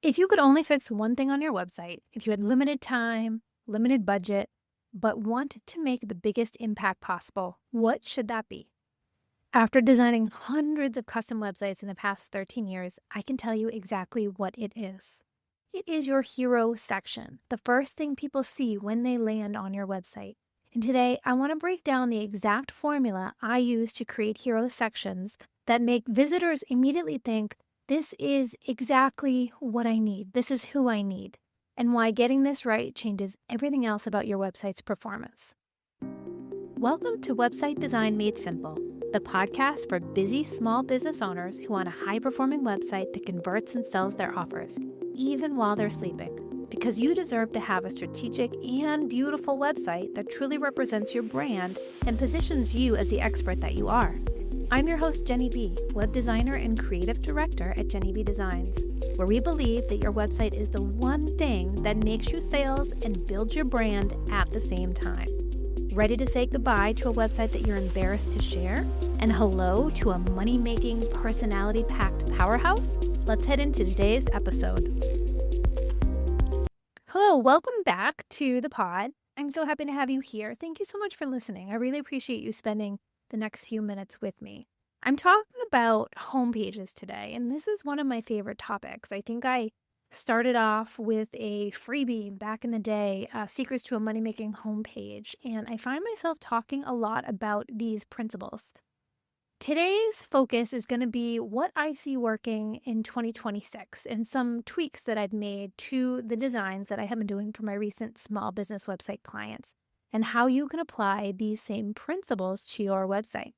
If you could only fix one thing on your website, if you had limited time, limited budget, but wanted to make the biggest impact possible, what should that be? After designing hundreds of custom websites in the past 13 years, I can tell you exactly what it is. It is your hero section, the first thing people see when they land on your website. And today, I want to break down the exact formula I use to create hero sections that make visitors immediately think, this is exactly what I need. This is who I need. And why getting this right changes everything else about your website's performance. Welcome to Website Design Made Simple, the podcast for busy small business owners who want a high-performing website that converts and sells their offers, even while they're sleeping. Because you deserve to have a strategic and beautiful website that truly represents your brand and positions you as the expert that you are. I'm your host, Jenny B, web designer and creative director at Jenny B Designs, where we believe that your website is the one thing that makes you sales and builds your brand at the same time. Ready to say goodbye to a website that you're embarrassed to share? And hello to a money-making, personality-packed powerhouse? Let's head into today's episode. Hello, welcome back to the pod. I'm so happy to have you here. Thank you so much for listening. I really appreciate you spending the next few minutes with me. I'm talking about homepages today, and this is one of my favorite topics. I think I started off with a freebie back in the day, Secrets to a Money-Making Homepage, and I find myself talking a lot about these principles. Today's focus is going to be what I see working in 2026 and some tweaks that I've made to the designs that I have been doing for my recent small business website clients, and how you can apply these same principles to your website.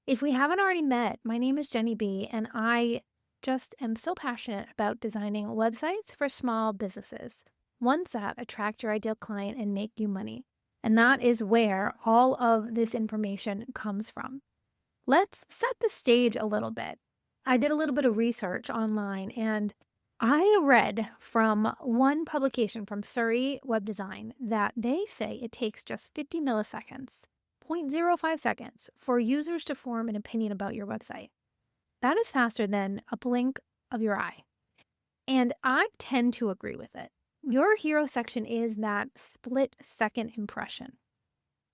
If we haven't already met, my name is Jenny B, and I just am so passionate about designing websites for small businesses, ones that attract your ideal client and make you money. And that is where all of this information comes from. Let's set the stage a little bit. I did a little bit of research online, and I read from one publication from Surrey Web Design that they say it takes just 50 milliseconds, 0.05 seconds, for users to form an opinion about your website. That is faster than a blink of your eye. And I tend to agree with it. Your hero section is that split-second impression.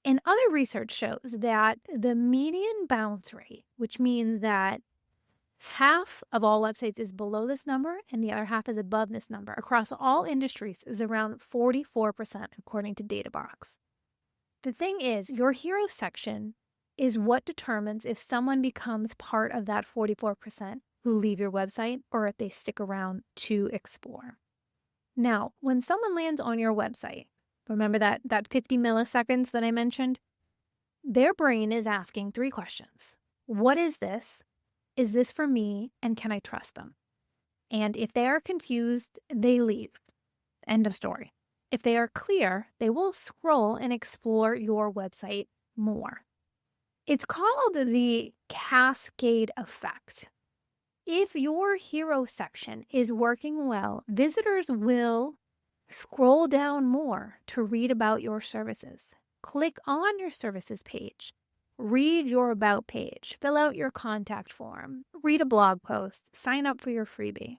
And other research shows that the median bounce rate, which means that half of all websites is below this number and the other half is above this number across all industries, is around 44%, according to DataBox. The thing is, your hero section is what determines if someone becomes part of that 44% who leave your website or if they stick around to explore. Now, when someone lands on your website, remember that 50 milliseconds that I mentioned? Their brain is asking 3 questions. What is this? Is this for me? And can I trust them? And if they are confused, they leave. End of story. If they are clear, they will scroll and explore your website more. It's called the cascade effect. If your hero section is working well, visitors will scroll down more to read about your services. Click on your services page. Read your about page. Fill out your contact form. Read a blog post. Sign up for your freebie.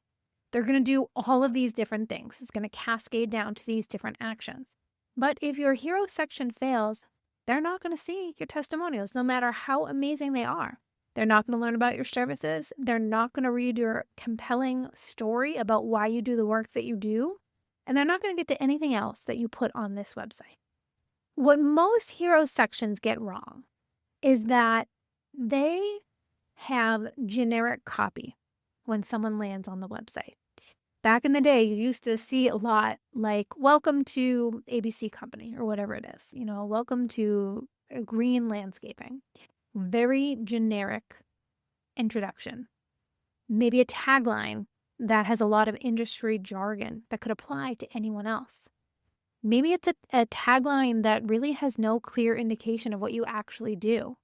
They're going to do all of these different things. It's going to cascade down to these different actions. But if your hero section fails, they're not going to see your testimonials, no matter how amazing they are. They're not going to learn about your services. They're not going to read your compelling story about why you do the work that you do. And they're not going to get to anything else that you put on this website. What most hero sections get wrong is that they have generic copy when someone lands on the website. Back in the day, you used to see a lot like, welcome to ABC Company or whatever it is, welcome to Green Landscaping. Very generic introduction. Maybe a tagline that has a lot of industry jargon that could apply to anyone else. Maybe it's a tagline that really has no clear indication of what you actually do.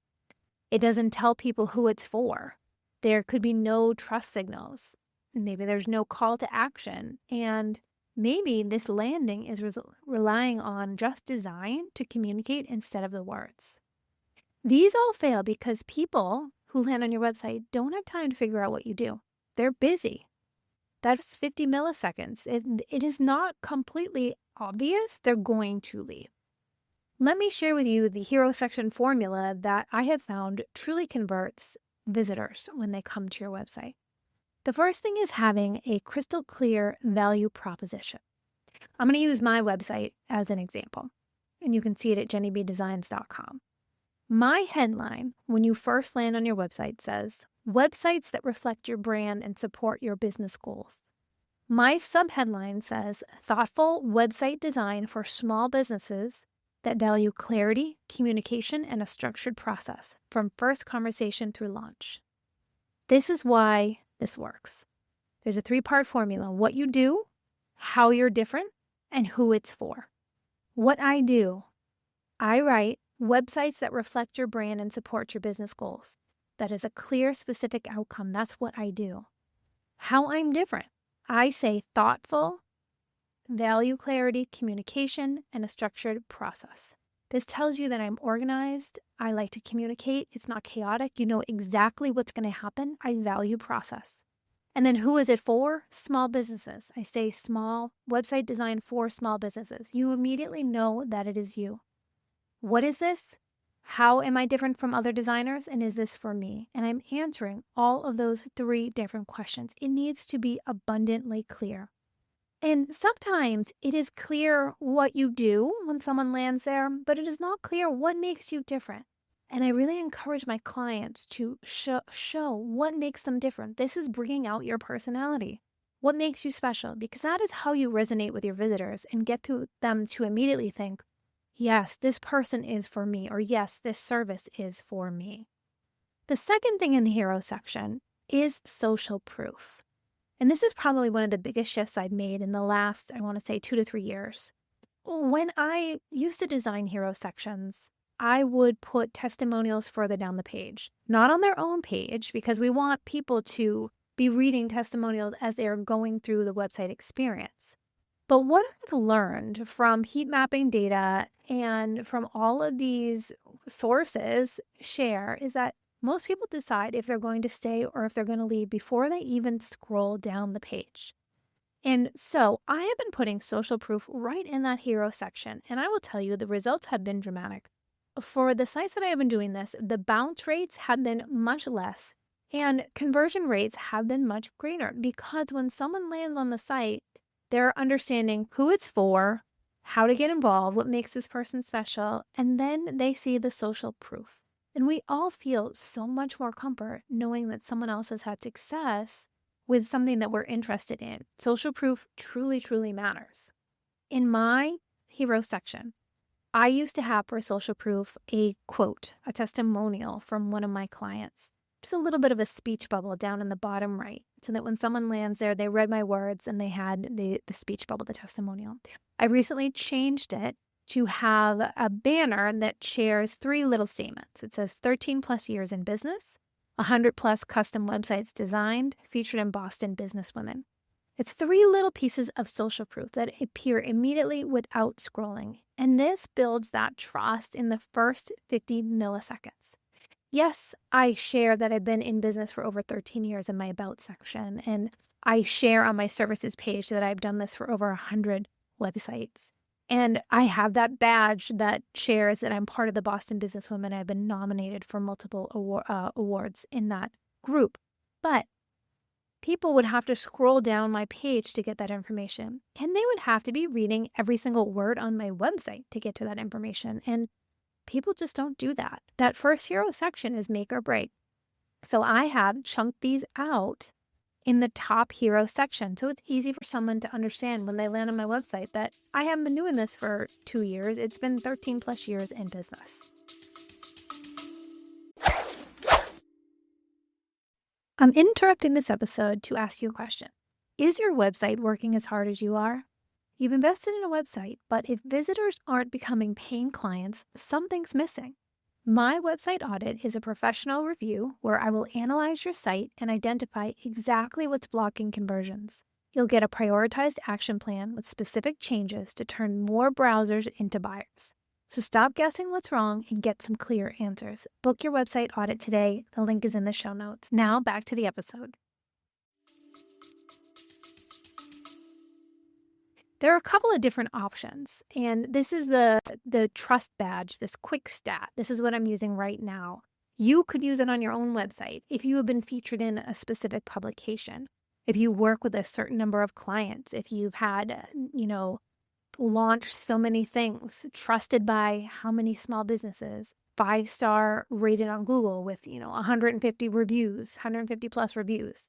It doesn't tell people who it's for. There could be no trust signals. Maybe there's no call to action. And maybe this landing is relying on just design to communicate instead of the words. These all fail because people who land on your website don't have time to figure out what you do. They're busy. That's 50 milliseconds. It is not completely obvious they're going to leave. Let me share with you the hero section formula that I have found truly converts visitors when they come to your website. The first thing is having a crystal clear value proposition. I'm going to use my website as an example, and you can see it at jennybdesigns.com. My headline, when you first land on your website, says, "Websites that reflect your brand and support your business goals." My subheadline says, "Thoughtful website design for small businesses that value clarity, communication, and a structured process from first conversation through launch." This is why this works. There's a 3-part formula: what you do, how you're different, and who it's for. What I do, I write websites that reflect your brand and support your business goals. That is a clear, specific outcome. That's what I do. How I'm different, I say thoughtful, value clarity, communication, and a structured process. This tells you that I'm organized. I like to communicate. It's not chaotic. You know exactly what's going to happen. I value process. And then who is it for? Small businesses. I say small website design for small businesses. You immediately know that it is you. What is this? How am I different from other designers? And is this for me? And I'm answering all of those 3 different questions. It needs to be abundantly clear. And sometimes it is clear what you do when someone lands there, but it is not clear what makes you different. And I really encourage my clients to show what makes them different. This is bringing out your personality. What makes you special? Because that is how you resonate with your visitors and get to them to immediately think, yes, this person is for me, or yes, this service is for me. The second thing in the hero section is social proof. And this is probably one of the biggest shifts I've made in the last, I want to say, 2 to 3 years. When I used to design hero sections, I would put testimonials further down the page, not on their own page, because we want people to be reading testimonials as they're going through the website experience. But what I've learned from heat mapping data and from all of these sources share is that most people decide if they're going to stay or if they're going to leave before they even scroll down the page. And so I have been putting social proof right in that hero section, and I will tell you the results have been dramatic. For the sites that I have been doing this, the bounce rates have been much less and conversion rates have been much greater because when someone lands on the site, they're understanding who it's for, how to get involved, what makes this person special, and then they see the social proof. And we all feel so much more comfort knowing that someone else has had success with something that we're interested in. Social proof truly, truly matters. In my hero section, I used to have for social proof a quote, a testimonial from one of my clients. Just a little bit of a speech bubble down in the bottom right, so that when someone lands there, they read my words and they had the speech bubble, the testimonial. I recently changed it to have a banner that shares 3 little statements. It says 13 plus years in business, 100 plus custom websites designed, featured in Boston businesswomen. It's 3 little pieces of social proof that appear immediately without scrolling. And this builds that trust in the first 50 milliseconds. Yes, I share that I've been in business for over 13 years in my About section, and I share on my services page that I've done this for over 100 websites. And I have that badge that shares that I'm part of the Boston Businesswomen. I've been nominated for multiple awards in that group. But people would have to scroll down my page to get that information, and they would have to be reading every single word on my website to get to that information. And people just don't do that. That first hero section is make or break. So I have chunked these out in the top hero section. So it's easy for someone to understand when they land on my website that I haven't been doing this for 2 years. It's been 13 plus years in business. I'm interrupting this episode to ask you a question. Is your website working as hard as you are? You've invested in a website, but if visitors aren't becoming paying clients, something's missing. My website audit is a professional review where I will analyze your site and identify exactly what's blocking conversions. You'll get a prioritized action plan with specific changes to turn more browsers into buyers. So stop guessing what's wrong and get some clear answers. Book your website audit today. The link is in the show notes. Now back to the episode. There are a couple of different options, and this is the trust badge, this quick stat. This is what I'm using right now. You could use it on your own website if you have been featured in a specific publication, if you work with a certain number of clients, if you've had, launched so many things, trusted by how many small businesses, 5-star rated on Google with, 150 reviews, 150 plus reviews.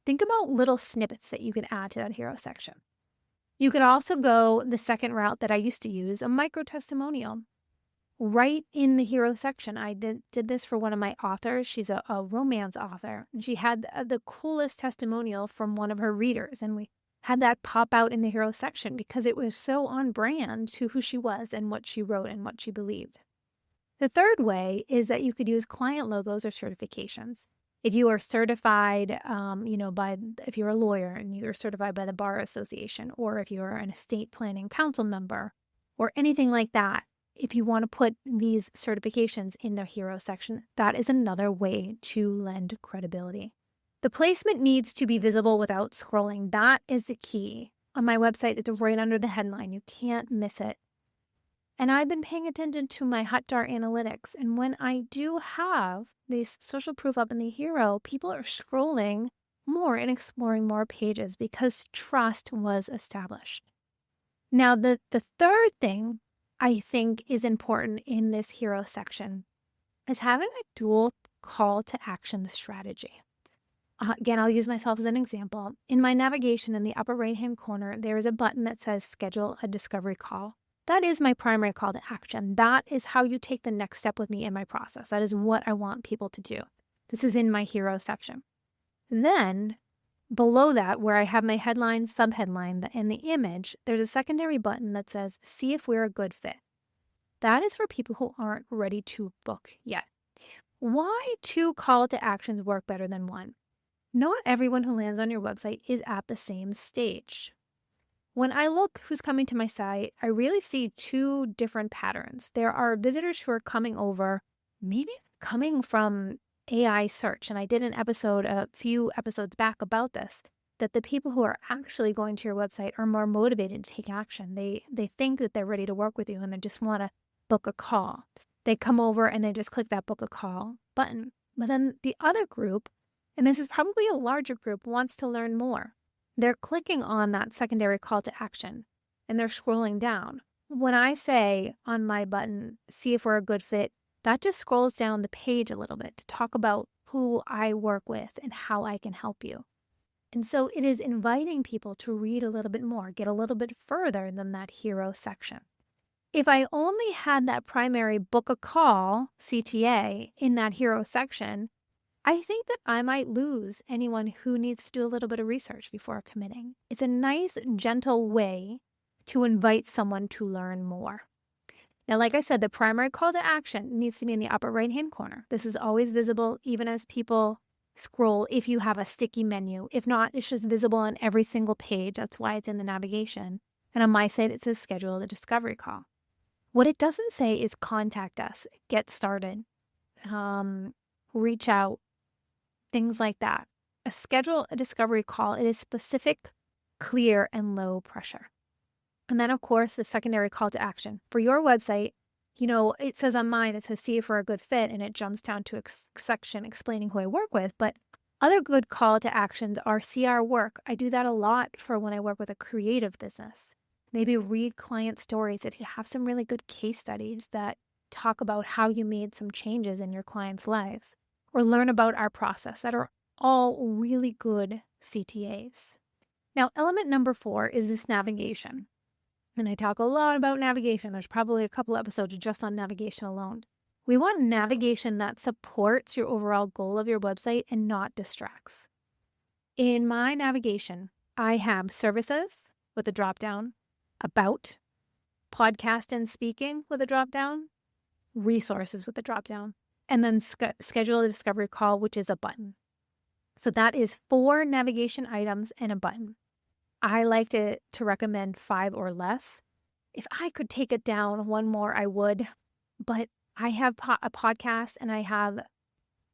Think about little snippets that you can add to that hero section. You could also go the second route that I used to use, a micro testimonial. Right in the hero section, I did this for one of my authors. She's a romance author. And she had the coolest testimonial from one of her readers. And we had that pop out in the hero section because it was so on brand to who she was and what she wrote and what she believed. The third way is that you could use client logos or certifications. If you are certified, if you're a lawyer and you're certified by the Bar Association, or if you're an estate planning council member or anything like that, if you want to put these certifications in the hero section, that is another way to lend credibility. The placement needs to be visible without scrolling. That is the key. On my website, it's right under the headline. You can't miss it. And I've been paying attention to my Hotjar analytics. And when I do have this social proof up in the hero, people are scrolling more and exploring more pages because trust was established. Now, the third thing I think is important in this hero section is having a dual call to action strategy. Again, I'll use myself as an example. In my navigation in the upper right-hand corner, there is a button that says schedule a discovery call. That is my primary call to action. That is how you take the next step with me in my process. That is what I want people to do. This is in my hero section. Then below that, where I have my headline, subheadline, and the image, there's a secondary button that says see if we're a good fit. That is for people who aren't ready to book yet. Why 2 call to actions work better than 1? Not everyone who lands on your website is at the same stage. When I look who's coming to my site, I really see 2 different patterns. There are visitors who are coming over, maybe coming from AI search. And I did an episode a few episodes back about this, that the people who are actually going to your website are more motivated to take action. They think that they're ready to work with you and they just want to book a call. They come over and they just click that book a call button. But then the other group, and this is probably a larger group, wants to learn more. They're clicking on that secondary call to action and they're scrolling down. When I say on my button, see if we're a good fit, that just scrolls down the page a little bit to talk about who I work with and how I can help you. And so it is inviting people to read a little bit more, get a little bit further than that hero section. If I only had that primary book a call CTA in that hero section, I think that I might lose anyone who needs to do a little bit of research before committing. It's a nice, gentle way to invite someone to learn more. Now, like I said, the primary call to action needs to be in the upper right-hand corner. This is always visible, even as people scroll, if you have a sticky menu. If not, it's just visible on every single page. That's why it's in the navigation. And on my site, it says schedule a discovery call. What it doesn't say is contact us, get started, reach out, things like that. Schedule a discovery call. It is specific, clear, and low pressure. And then, of course, the secondary call to action. For your website, it says on mine, it says see if we're a good fit, and it jumps down to a section explaining who I work with. But other good call to actions are see our work. I do that a lot for when I work with a creative business. Maybe read client stories if you have some really good case studies that talk about how you made some changes in your clients' lives, or learn about our process, that are all really good CTAs. Now, element number 4 is this navigation. And I talk a lot about navigation. There's probably a couple episodes just on navigation alone. We want navigation that supports your overall goal of your website and not distracts. In my navigation, I have services with a drop-down, about, podcast and speaking with a drop-down, resources with a drop-down, and then schedule a discovery call, which is a button. So that is 4 navigation items and a button. I like to recommend 5 or less. If I could take it down 1 more, I would. But I have a podcast and I have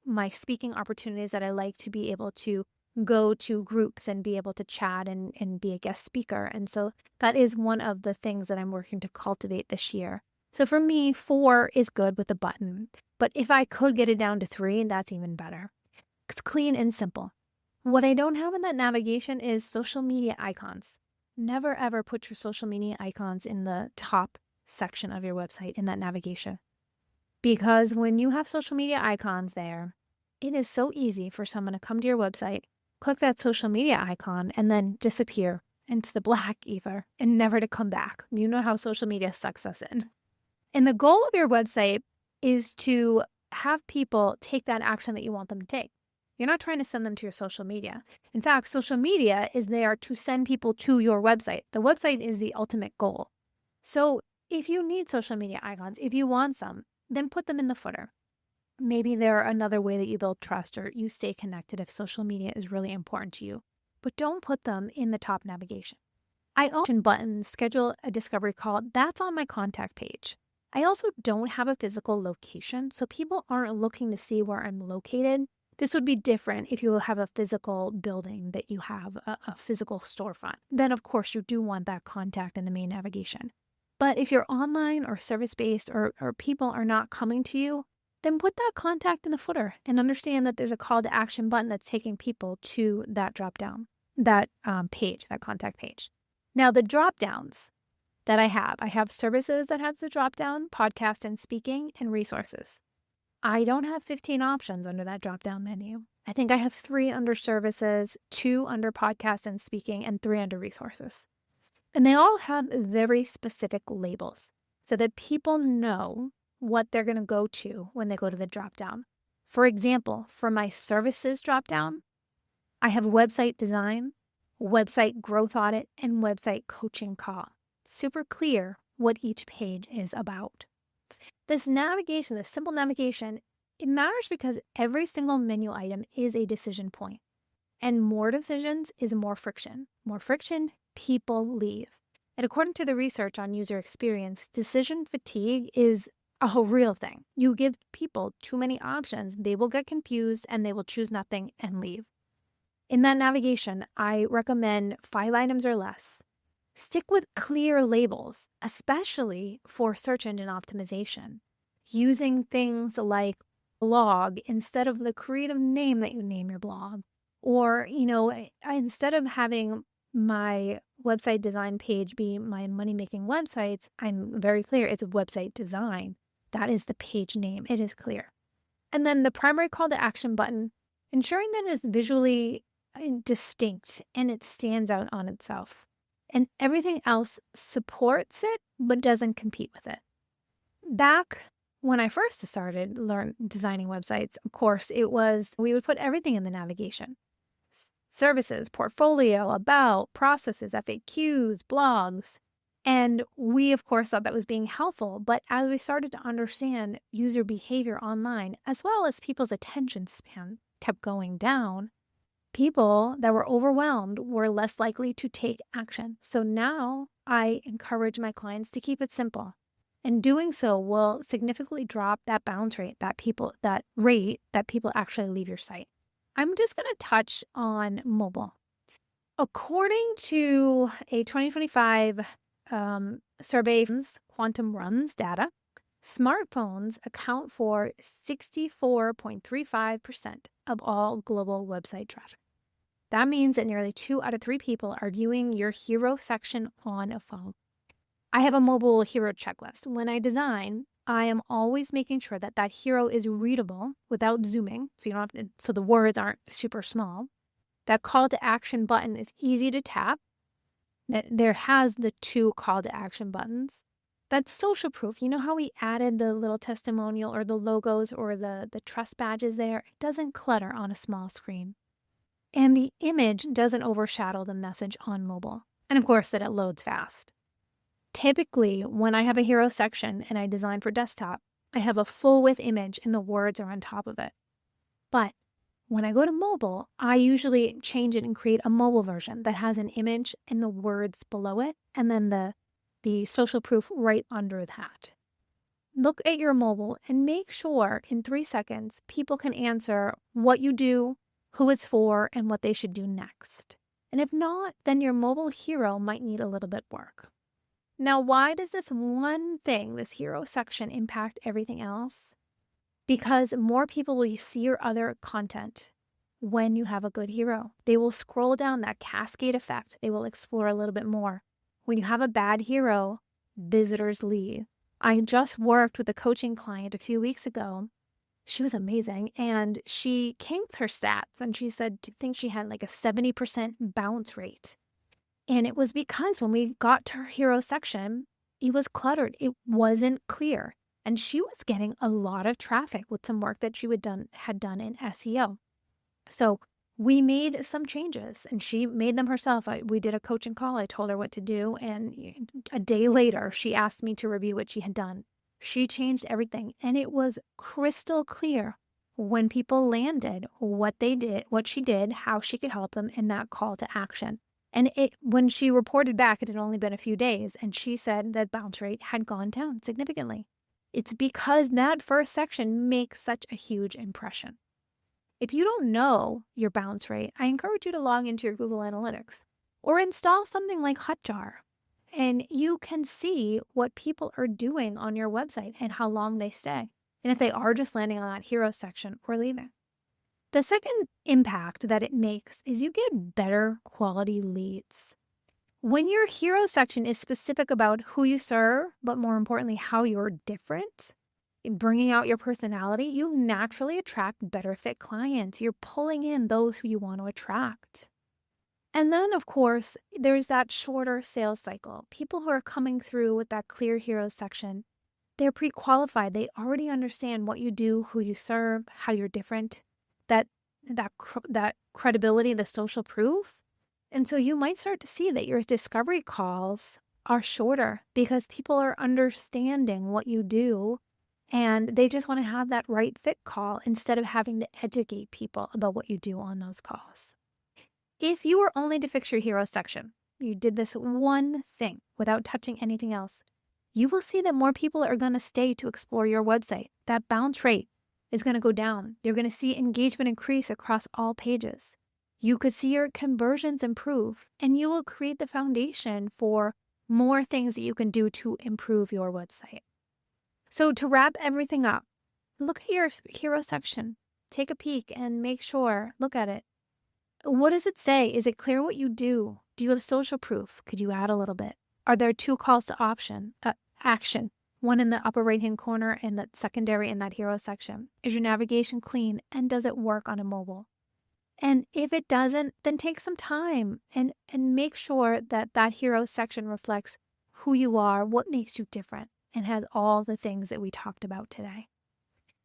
my speaking opportunities that I like to be able to go to groups and be able to chat and be a guest speaker. And so that is one of the things that I'm working to cultivate this year. So for me, 4 is good with a button. But if I could get it down to 3, that's even better. It's clean and simple. What I don't have in that navigation is social media icons. Never ever put your social media icons in the top section of your website in that navigation. Because when you have social media icons there, it is so easy for someone to come to your website, click that social media icon, and then disappear into the black ether and never to come back. You know how social media sucks us in. And the goal of your website is to have people take that action that you want them to take. You're not trying to send them to your social media. In fact, social media is there to send people to your website. The website is the ultimate goal. So if you need social media icons, if you want some, then put them in the footer. Maybe they're another way that you build trust or you stay connected if social media is really important to you. But don't put them in the top navigation. I option buttons, schedule a discovery call. That's on my contact page. I also don't have a physical location, so people aren't looking to see where I'm located. This would be different if you have a physical building that you have a physical storefront. Then, of course, you do want that contact in the main navigation. But if you're online or service-based or people are not coming to you, then put that contact in the footer and understand that there's a call to action button that's taking people to that drop-down, that page, that contact page. Now, the drop-downs that I have services that have the drop-down, podcast and speaking, and resources. I don't have 15 options under that drop-down menu. I think I have 3 under services, 2 under podcast and speaking, and 3 under resources. And they all have very specific labels so that people know what they're going to go to when they go to the drop-down. For example, for my services drop-down, I have website design, website growth audit, and website coaching call. Super clear what each page is about. This navigation, this simple navigation, it matters because every single menu item is a decision point. And more decisions is more friction. More friction, people leave. And according to the research on user experience, decision fatigue is a real thing. You give people too many options, they will get confused and they will choose nothing and leave. In that navigation, I recommend 5 items or less. Stick with clear labels, especially for search engine optimization. Using things like blog instead of the creative name that you name your blog. Or, instead of having my website design page be my money-making websites, I'm very clear it's website design. That is the page name. It is clear. And then the primary call to action button, ensuring that it's visually distinct and it stands out on itself. And everything else supports it, but doesn't compete with it. Back when I first started designing websites, of course, we would put everything in the navigation. Services, portfolio, about, processes, FAQs, blogs. And we, of course, thought that was being helpful. But as we started to understand user behavior online, as well as people's attention span kept going down, people that were overwhelmed were less likely to take action. So now I encourage my clients to keep it simple. And doing so will significantly drop that bounce rate, that rate that people actually leave your site. I'm just going to touch on mobile. According to a 2025 survey, Quantum Runs data, smartphones account for 64.35% of all global website traffic. That means that nearly 2 out of 3 people are viewing your hero section on a phone. I have a mobile hero checklist. When I design, I am always making sure that that hero is readable without zooming, so the words aren't super small. That call to action button is easy to tap. That there has the 2 call to action buttons. That's social proof. You know how we added the little testimonial or the logos or the trust badges there? It doesn't clutter on a small screen. And the image doesn't overshadow the message on mobile. And of course that it loads fast. Typically, when I have a hero section and I design for desktop, I have a full width image and the words are on top of it. But when I go to mobile, I usually change it and create a mobile version that has an image and the words below it, and then the social proof right under that. Look at your mobile and make sure in 3 seconds people can answer what you do, who it's for, and what they should do next. And if not, then your mobile hero might need a little bit work. Now, why does this one thing, this hero section, impact everything else? Because more people will see your other content when you have a good hero. They will scroll down, that cascade effect. They will explore a little bit more. When you have a bad hero, visitors leave. I just worked with a coaching client a few weeks ago. She was amazing. And she came with her stats and she said, I think she had like a 70% bounce rate. And it was because when we got to her hero section, it was cluttered. It wasn't clear. And she was getting a lot of traffic with some work that she had done in SEO. So we made some changes and she made them herself. We did a coaching call. I told her what to do. And a day later, she asked me to review what she had done. She changed everything. And it was crystal clear when people landed what they did, what she did, how she could help them in that call to action. And when she reported back, it had only been a few days. And she said that bounce rate had gone down significantly. It's because that first section makes such a huge impression. If you don't know your bounce rate, I encourage you to log into your Google Analytics or install something like Hotjar, and you can see what people are doing on your website and how long they stay, and if they are just landing on that hero section or leaving. The second impact that it makes is you get better quality leads. When your hero section is specific about who you serve, but more importantly, how you're different, bringing out your personality, you naturally attract better fit clients. You're pulling in those who you want to attract. And then, of course, there's that shorter sales cycle. People who are coming through with that clear hero section, they're pre-qualified. They already understand what you do, who you serve, how you're different, that credibility, the social proof. And so you might start to see that your discovery calls are shorter because people are understanding what you do and they just want to have that right fit call instead of having to educate people about what you do on those calls. If you were only to fix your hero section, you did this one thing without touching anything else, you will see that more people are going to stay to explore your website. That bounce rate is going to go down. You're going to see engagement increase across all pages. You could see your conversions improve, and you will create the foundation for more things that you can do to improve your website. So to wrap everything up, look at your hero section. Take a peek and make sure, look at it. What does it say? Is it clear what you do? Do you have social proof? Could you add a little bit? Are there 2 calls to action? One in the upper right-hand corner and the secondary in that hero section. Is your navigation clean? And does it work on a mobile? And if it doesn't, then take some time and make sure that that hero section reflects who you are, what makes you different, and has all the things that we talked about today.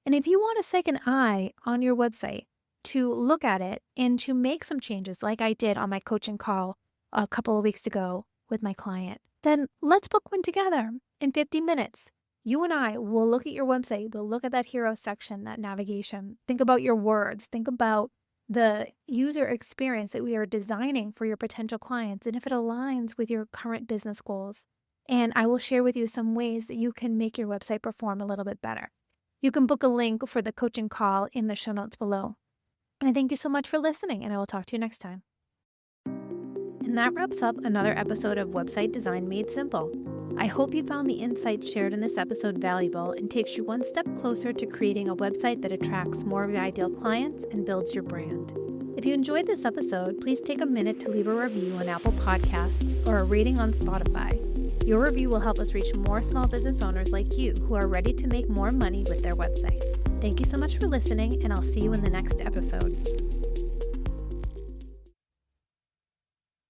And if you want a second eye on your website to look at it and to make some changes like I did on my coaching call a couple of weeks ago with my client, then let's book one together in 50 minutes. You and I will look at your website, we'll look at that hero section, that navigation, think about your words, think about the user experience that we are designing for your potential clients and if it aligns with your current business goals. And I will share with you some ways that you can make your website perform a little bit better. You can book a link for the coaching call in the show notes below. And I thank you so much for listening, and I will talk to you next time. And that wraps up another episode of Website Design Made Simple. I hope you found the insights shared in this episode valuable and takes you one step closer to creating a website that attracts more of your ideal clients and builds your brand. If you enjoyed this episode, please take a minute to leave a review on Apple Podcasts or a rating on Spotify. Your review will help us reach more small business owners like you who are ready to make more money with their website. Thank you so much for listening, and I'll see you in the next episode.